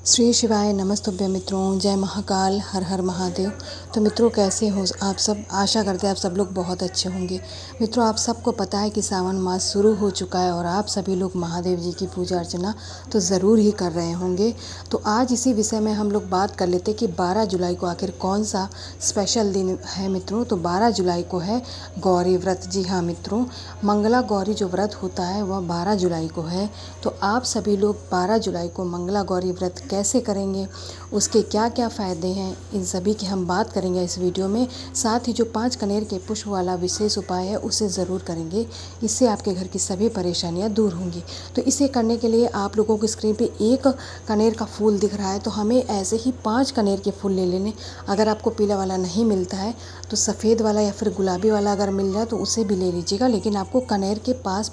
श्री शिवाय नमस्तुभ्य मित्रों, जय महाकाल, हर हर महादेव। तो मित्रों, कैसे हो आप सब? आशा करते हैं आप सब लोग बहुत अच्छे होंगे। मित्रों, आप सबको पता है कि सावन मास शुरू हो चुका है और आप सभी लोग महादेव जी की पूजा अर्चना तो ज़रूर ही कर रहे होंगे। तो आज इसी विषय में हम लोग बात कर लेते हैं कि 12 जुलाई को आखिर कौन सा स्पेशल दिन है मित्रों। तो 12 जुलाई को है गौरी व्रत। जी हाँ मित्रों, मंगला गौरी जो व्रत होता है वह 12 जुलाई को है। तो आप सभी लोग 12 जुलाई को मंगला गौरी व्रत कैसे करेंगे, उसके क्या क्या फ़ायदे हैं, इन सभी की हम बात करेंगे इस वीडियो में। साथ ही जो 5 कनेर के पुष्प वाला विशेष उपाय है उसे ज़रूर करेंगे। इससे आपके घर की सभी परेशानियां दूर होंगी। तो इसे करने के लिए आप लोगों की स्क्रीन पे एक कनेर का फूल दिख रहा है, तो हमें ऐसे ही 5 कनेर के फूल ले लेने। अगर आपको पीला वाला नहीं मिलता है तो सफ़ेद वाला या फिर गुलाबी वाला अगर मिल जाए तो उसे भी ले लीजिएगा, लेकिन आपको कनेर के पास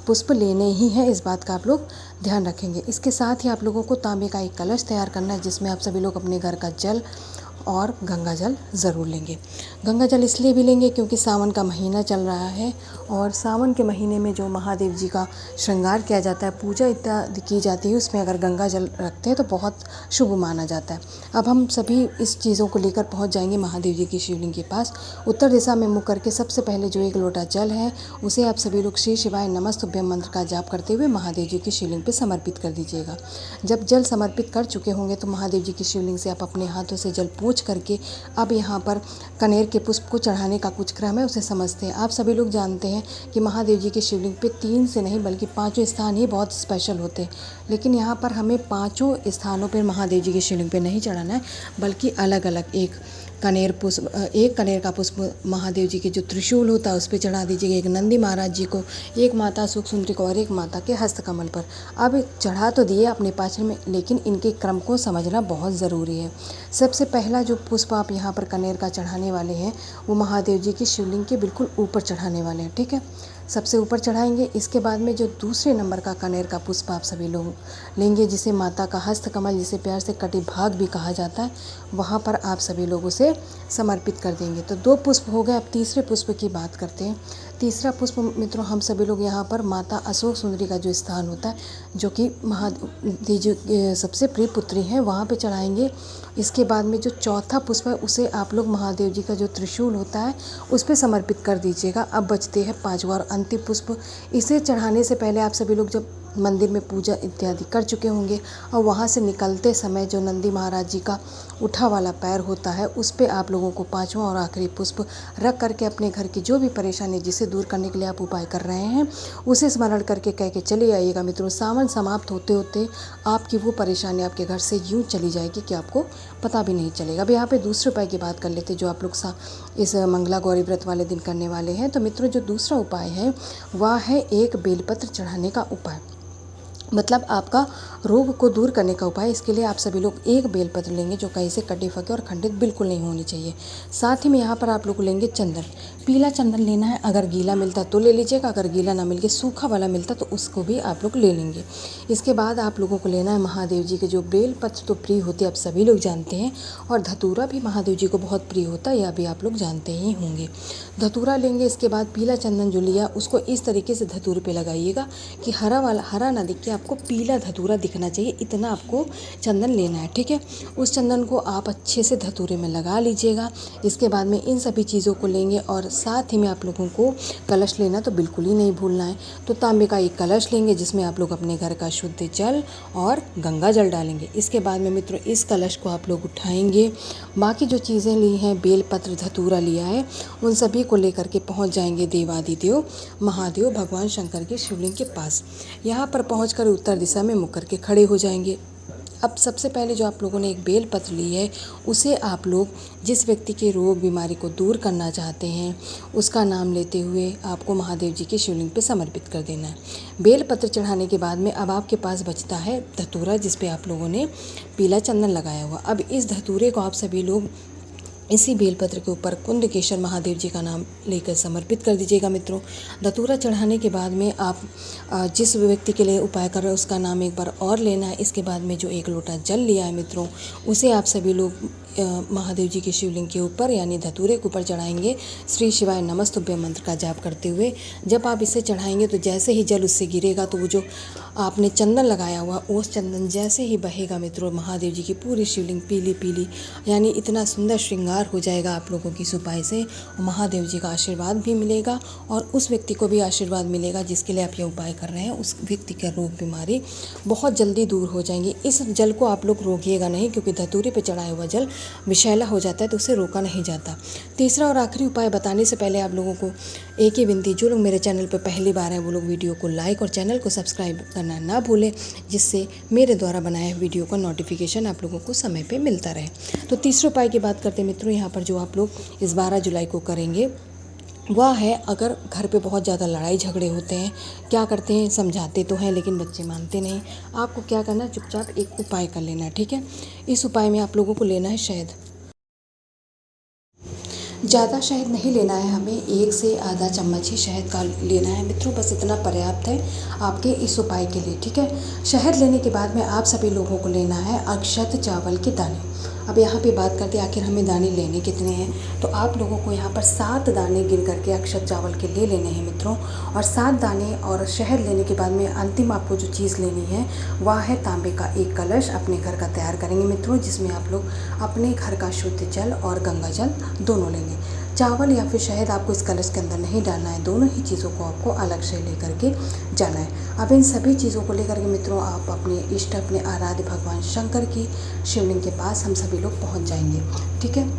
पुष्प लेने ही हैं, इस बात का आप लोग ध्यान रखेंगे। इसके साथ ही आप लोगों को तांबे का एक कलश तैयार करना है, जिसमें आप सभी लोग अपने घर का जल और गंगा जल ज़रूर लेंगे। गंगा जल इसलिए भी लेंगे क्योंकि सावन का महीना चल रहा है और सावन के महीने में जो महादेव जी का श्रृंगार किया जाता है, पूजा इत्यादि की जाती है, उसमें अगर गंगा जल रखते हैं तो बहुत शुभ माना जाता है। अब हम सभी इस चीज़ों को लेकर पहुंच जाएंगे महादेव जी की शिवलिंग के पास। उत्तर दिशा में मुँह करके सबसे पहले जो एक लोटा जल है उसे आप सभी लोग श्री शिवाय नमस्तुभ्यम मंत्र का जाप करते हुए महादेव जी की शिवलिंग पर समर्पित कर दीजिएगा। जब जल समर्पित कर चुके होंगे तो महादेव जी की शिवलिंग से आप अपने हाथों से जल पूछ करके अब यहाँ पर कनेर के पुष्प को चढ़ाने का कुछ क्रम है, उसे समझते हैं। आप सभी लोग जानते हैं कि महादेव जी की शिवलिंग पे 3 से नहीं बल्कि 5 स्थान ही बहुत स्पेशल होते हैं, लेकिन यहाँ पर हमें 5 स्थानों पर महादेव जी की शिवलिंग पे नहीं चढ़ाना है, बल्कि अलग अलग एक कनेर का पुष्प महादेव जी के जो त्रिशूल होता है उस पर चढ़ा दीजिएगा, एक नंदी महाराज जी को, एक माता सुख सुंदरी को और एक माता के हस्तकमल पर। अब चढ़ा तो दिए अपने पाचन में, लेकिन इनके क्रम को समझना बहुत ज़रूरी है। सबसे पहला जो पुष्प आप यहाँ पर कनेर का चढ़ाने वाले हैं वो महादेव जी की शिवलिंग के बिल्कुल ऊपर चढ़ाने वाले हैं, ठीक है। सबसे ऊपर चढ़ाएंगे। इसके बाद में जो दूसरे नंबर का कनेर का पुष्प आप सभी लोग लेंगे, जिसे माता का हस्तकमल, जिसे प्यार से कटी भाग भी कहा जाता है, वहाँ पर आप सभी लोग उसे समर्पित कर देंगे। तो 2 पुष्प हो गए। अब तीसरे पुष्प की बात करते हैं। तीसरा पुष्प मित्रों, हम सभी लोग यहाँ पर माता अशोक सुंदरी का जो स्थान होता है, जो कि महादेव जी की सबसे प्रिय पुत्री हैं, वहाँ पे चढ़ाएंगे। इसके बाद में जो चौथा पुष्प है उसे आप लोग महादेव जी का जो त्रिशूल होता है उस पर समर्पित कर दीजिएगा। अब बचते हैं 5वां और अंतिम पुष्प। इसे चढ़ाने से पहले आप सभी लोग जब मंदिर में पूजा इत्यादि कर चुके होंगे और वहाँ से निकलते समय जो नंदी महाराज जी का उठा वाला पैर होता है उस पे आप लोगों को 5वां और आखिरी पुष्प रख करके अपने घर की जो भी परेशानी जिसे दूर करने के लिए आप उपाय कर रहे हैं उसे स्मरण करके कह के चले आइएगा। मित्रों, सावन समाप्त होते होते आपकी वो परेशानी आपके घर से यूँ चली जाएगी कि आपको पता भी नहीं चलेगा। अब यहाँ पे दूसरे उपाय की बात कर लेते जो आप लोग इस मंगला गौरी व्रत वाले दिन करने वाले हैं। तो मित्रों, जो दूसरा उपाय है वह है एक बेलपत्र चढ़ाने का उपाय, मतलब आपका रोग को दूर करने का उपाय। इसके लिए आप सभी लोग एक बेलपत्र लेंगे जो कहीं से कटे फके और खंडित बिल्कुल नहीं होनी चाहिए। साथ ही में यहाँ पर आप लोग लेंगे चंदन, पीला चंदन लेना है। अगर गीला मिलता तो ले लीजिएगा, अगर गीला ना मिल के सूखा वाला मिलता तो उसको भी आप लोग ले लेंगे। इसके बाद आप लोगों को लेना है महादेव जी के जो बेलपत्र तो प्रिय होते हैं, आप सभी लोग जानते हैं, और धतूरा भी महादेव जी को बहुत प्रिय होता है, यह भी आप लोग जानते ही होंगे। धतूरा लेंगे। इसके बाद पीला चंदन जो लिया उसको इस तरीके से धतूरे पे लगाइएगा कि हरा ना दिख के आपको पीला धतूरा दिखना चाहिए, इतना आपको चंदन लेना है, ठीक है। उस चंदन को आप अच्छे से धतूरे में लगा लीजिएगा। इसके बाद में इन सभी चीज़ों को लेंगे और साथ ही में आप लोगों को कलश लेना तो बिल्कुल ही नहीं भूलना है। तो तांबे का एक कलश लेंगे जिसमें आप लोग अपने घर का शुद्ध जल और गंगा जल डालेंगे। इसके बाद में मित्रों इस कलश को आप लोग उठाएंगे। बाकी जो चीज़ें ली हैं, बेलपत्र, धतूरा लिया है, उन सभी को लेकर के पहुंच जाएंगे देवादिदेव महादेव भगवान शंकर के शिवलिंग के पास। यहाँ पर पहुंचकर उत्तर दिशा में मुख करके खड़े हो जाएंगे। अब सबसे पहले जो आप लोगों ने एक बेलपत्र ली है उसे आप लोग जिस व्यक्ति के रोग बीमारी को दूर करना चाहते हैं उसका नाम लेते हुए आपको महादेव जी के शिवलिंग पे समर्पित कर देना है। बेलपत्र चढ़ाने के बाद में अब आपके पास बचता है धतूरा, जिस पे आप लोगों ने पीला चंदन लगाया हुआ। अब इस धतूरे को आप सभी लोग इसी बेलपत्र के ऊपर कुंडकेश्वर महादेव जी का नाम लेकर समर्पित कर दीजिएगा। मित्रों, धतूरा चढ़ाने के बाद में आप जिस व्यक्ति के लिए उपाय कर रहे हैं उसका नाम एक बार और लेना है। इसके बाद में जो एक लोटा जल लिया है मित्रों, उसे आप सभी लोग महादेव जी के शिवलिंग के ऊपर यानी धतूरे के ऊपर चढ़ाएंगे श्री शिवाय नमस्तुभ्यम मंत्र का जाप करते हुए। जब आप इसे चढ़ाएंगे तो जैसे ही जल उससे गिरेगा तो वो जो आपने चंदन लगाया हुआ उस चंदन जैसे ही बहेगा मित्रों, महादेव जी की पूरी शिवलिंग पीली पीली, यानी इतना सुंदर श्रृंगार हो जाएगा आप लोगों की इस उपाय से। और महादेव जी का आशीर्वाद भी मिलेगा और उस व्यक्ति को भी आशीर्वाद मिलेगा जिसके लिए आप ये उपाय कर रहे हैं, उस व्यक्ति का रोग बीमारी बहुत जल्दी दूर हो जाएंगी। इस जल को आप लोग रोकिएगा नहीं, क्योंकि धतूरे पे चढ़ाया हुआ जल विषैला हो जाता है तो उसे रोका नहीं जाता। तीसरा और आखिरी उपाय बताने से पहले आप लोगों को एक ही विनती, जो लोग मेरे चैनल पर पहली बार हैं वो लोग वीडियो को लाइक और चैनल को सब्सक्राइब करना ना भूलें, जिससे मेरे द्वारा बनाए वीडियो का नोटिफिकेशन आप लोगों को समय पे मिलता रहे। तो तीसरे उपाय की बात करते हैं मित्रों, यहाँ पर जो आप लोग इस 12 जुलाई को करेंगे वह है, अगर घर पे बहुत ज़्यादा लड़ाई झगड़े होते हैं, क्या करते हैं, समझाते तो हैं लेकिन बच्चे मानते नहीं, आपको क्या करना है, चुपचाप एक उपाय कर लेना है, ठीक है। इस उपाय में आप लोगों को लेना है शहद। ज़्यादा शहद नहीं लेना है, हमें 1 से आधा चम्मच ही शहद का लेना है मित्रों, बस इतना पर्याप्त है आपके इस उपाय के लिए, ठीक है। शहद लेने के बाद में आप सभी लोगों को लेना है अक्षत चावल के दाने। अब यहाँ पे बात करते हैं आखिर हमें दाने लेने कितने हैं, तो आप लोगों को यहाँ पर 7 दाने गिन करके अक्षत चावल के ले लेने हैं मित्रों। और 7 दाने और शहद लेने के बाद में अंतिम आपको जो चीज़ लेनी है वह है तांबे का एक कलश अपने घर का तैयार करेंगे मित्रों, जिसमें आप लोग अपने घर का शुद्ध जल और गंगा जल दोनों लेंगे। चावल या फिर शहद आपको इस कलश के अंदर नहीं डालना है, दोनों ही चीज़ों को आपको अलग से लेकर के जाना है। अब इन सभी चीज़ों को लेकर के मित्रों आप अपने इष्ट, अपने आराध्य भगवान शंकर की शिवलिंग के पास हम सभी लोग पहुंच जाएंगे, ठीक है।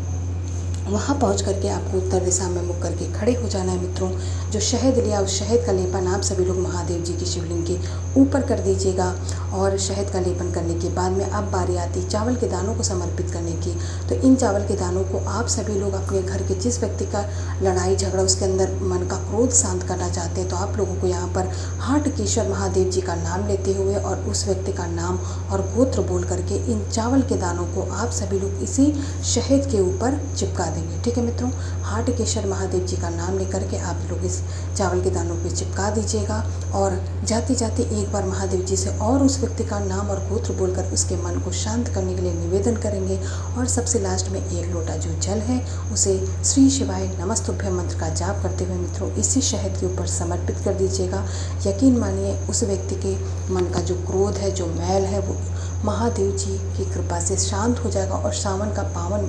वहाँ पहुँच करके आपको उत्तर दिशा में मुख करके खड़े हो जाना है मित्रों। जो शहद लिया उस शहद का लेपन आप सभी लोग महादेव जी की शिवलिंग के ऊपर कर दीजिएगा। और शहद का लेपन करने के बाद में अब बारी आती चावल के दानों को समर्पित करने की। तो इन चावल के दानों को आप सभी लोग अपने घर के जिस व्यक्ति का लड़ाई झगड़ा उसके अंदर मन का क्रोध शांत करना चाहते हैं, तो आप लोगों को यहाँ पर हाटकेश्वर महादेव जी का नाम लेते हुए और उस व्यक्ति का नाम और गोत्र बोल करके इन चावल के दानों को आप सभी लोग इसी शहद के ऊपर चिपका देंगे, ठीक है मित्रों। हाटकेश्वर महादेव जी का नाम लेकर के आप लोग इस चावल के दानों पे चिपका दीजिएगा। और जाते जाते एक बार महादेव जी से और उस व्यक्ति का नाम और गोत्र बोलकर उसके मन को शांत करने के लिए निवेदन करेंगे। और सबसे लास्ट में 1 लोटा जो जल है उसे श्री शिवाय नमस्तुभ्यम मंत्र का जाप करते हुए मित्रों इसी शहद के ऊपर समर्पित कर दीजिएगा। यकीन मानिए उस व्यक्ति के मन का जो क्रोध है, जो मैल है, वो महादेव जी की कृपा से शांत हो जाएगा। और सावन का पावन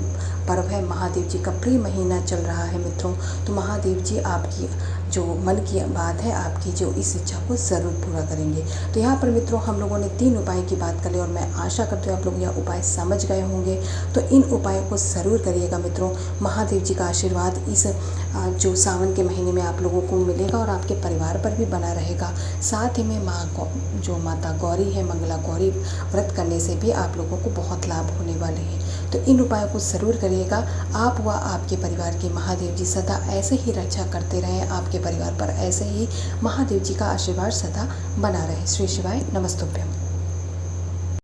पर्व है, महादेव जी का प्रिय महीना चल रहा है मित्रों, तो महादेव जी आपकी जो मन की बात है, आपकी जो इस इच्छा को ज़रूर पूरा करेंगे। तो यहाँ पर मित्रों हम लोगों ने 3 उपाय की बात कर ली और मैं आशा करती हूँ आप लोग यह उपाय समझ गए होंगे। तो इन उपायों को ज़रूर करिएगा मित्रों। महादेव जी का आशीर्वाद इस जो सावन के महीने में आप लोगों को मिलेगा और आपके परिवार पर भी बना रहेगा। साथ ही में जो माता गौरी है, मंगला गौरी व्रत करने से भी आप लोगों को बहुत लाभ होने वाले हैं। तो इन उपायों को ज़रूर करिएगा। आप व आपके परिवार की महादेव जी सदा ऐसे ही रक्षा करते रहें, आपके परिवार पर ऐसे ही महादेव जी का आशीर्वाद सदा बना रहे। श्री शिवाय नमस्तुभ्यम।